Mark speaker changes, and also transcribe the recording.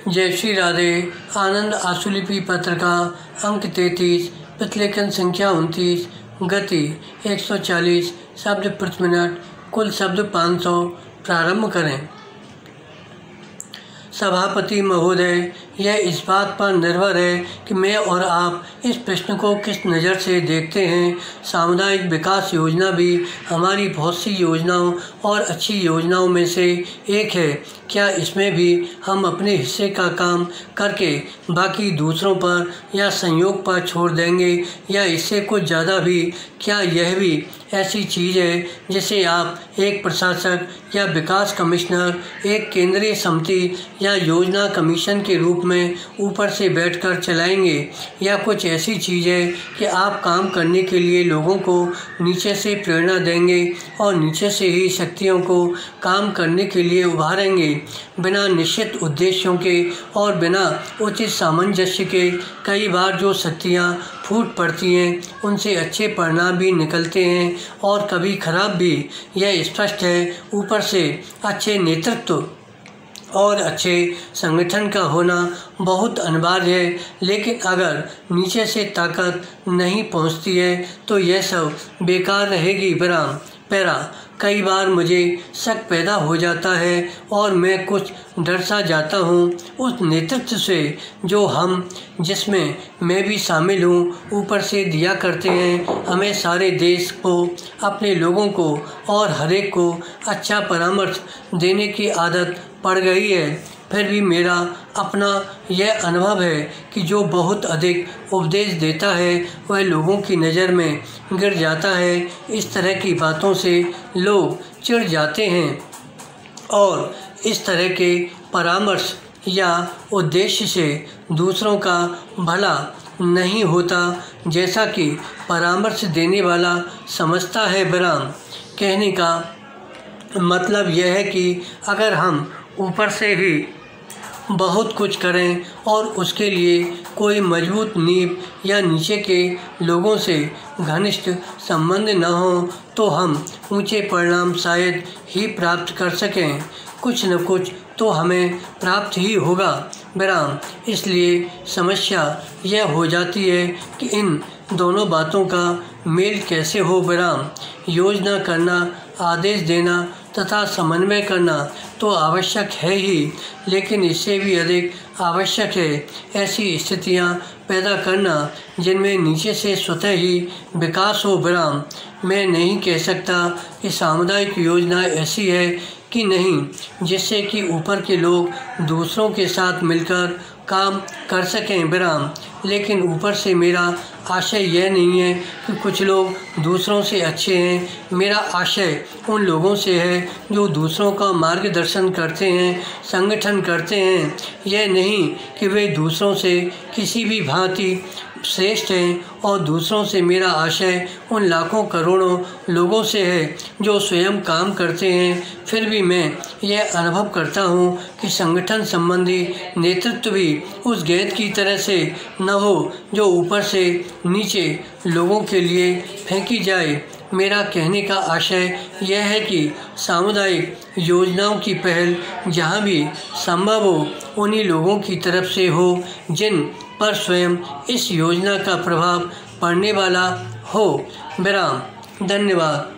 Speaker 1: जय श्री राधे। आनंद आशुलिपि पत्र का अंक 33, प्रतिलेखन संख्या 29, गति 140 शब्द प्रति मिनट, कुल शब्द 500। प्रारंभ करें। सभापति महोदय, यह इस बात पर निर्भर है कि मैं और आप इस प्रश्न को किस नज़र से देखते हैं। सामुदायिक विकास योजना भी हमारी बहुत सी योजनाओं और अच्छी योजनाओं में से एक है। क्या इसमें भी हम अपने हिस्से का काम करके बाकी दूसरों पर या संयोग पर छोड़ देंगे, या इससे कुछ ज़्यादा भी? क्या यह भी ऐसी चीज़ है जिसे आप एक प्रशासक या विकास कमिश्नर, एक केंद्रीय समिति या योजना कमीशन के रूप में ऊपर से बैठकर चलाएंगे, या कुछ ऐसी चीज़ है कि आप काम करने के लिए लोगों को नीचे से प्रेरणा देंगे और नीचे से ही शक्तियों को काम करने के लिए उभारेंगे? बिना निश्चित उद्देश्यों के और बिना उचित सामंजस्य के कई बार जो शक्तियाँ फूट पड़ती हैं उनसे अच्छे परिणाम भी निकलते हैं और कभी खराब भी। यह स्पष्ट है। ऊपर से अच्छे नेतृत्व और अच्छे संगठन का होना बहुत अनिवार्य है, लेकिन अगर नीचे से ताकत नहीं पहुंचती है तो यह सब बेकार रहेगी। पैरा कई बार मुझे शक पैदा हो जाता है और मैं कुछ डर सा जाता हूँ उस नेतृत्व से जो हम, जिसमें मैं भी शामिल हूँ, ऊपर से दिया करते हैं। हमें सारे देश को, अपने लोगों को और हरेक को अच्छा परामर्श देने की आदत पड़ गई है। फिर भी मेरा अपना यह अनुभव है कि जो बहुत अधिक उपदेश देता है वह लोगों की नज़र में गिर जाता है। इस तरह की बातों से लोग चिढ़ जाते हैं और इस तरह के परामर्श या उद्देश्य से दूसरों का भला नहीं होता जैसा कि परामर्श देने वाला समझता है। कहने का मतलब यह है कि अगर हम ऊपर से ही बहुत कुछ करें और उसके लिए कोई मजबूत नींव या नीचे के लोगों से घनिष्ठ संबंध न हो तो हम ऊंचे परिणाम शायद ही प्राप्त कर सकें। कुछ न कुछ तो हमें प्राप्त ही होगा। इसलिए समस्या यह हो जाती है कि इन दोनों बातों का मेल कैसे हो। योजना करना, आदेश देना तथा समन्वय करना तो आवश्यक है ही, लेकिन इससे भी अधिक आवश्यक है ऐसी स्थितियां पैदा करना जिनमें नीचे से स्वतः ही विकास हो। मैं नहीं कह सकता कि सामुदायिक योजना ऐसी है कि नहीं जिससे कि ऊपर के लोग दूसरों के साथ मिलकर काम कर सकें। लेकिन ऊपर से मेरा आशय यह नहीं है कि कुछ लोग दूसरों से अच्छे हैं। मेरा आशय उन लोगों से है जो दूसरों का मार्गदर्शन करते हैं, संगठन करते हैं। यह नहीं कि वे दूसरों से किसी भी भांति श्रेष्ठ हैं, और दूसरों से मेरा आशय उन लाखों करोड़ों लोगों से है जो स्वयं काम करते हैं। फिर भी मैं यह अनुभव करता हूँ कि संगठन संबंधी नेतृत्व भी उस गेंद की तरह से न हो जो ऊपर से नीचे लोगों के लिए फेंकी जाए। मेरा कहने का आशय यह है कि सामुदायिक योजनाओं की पहल जहाँ भी संभव हो उन्हीं लोगों की तरफ से हो जिन पर स्वयं इस योजना का प्रभाव पड़ने वाला हो। धन्यवाद।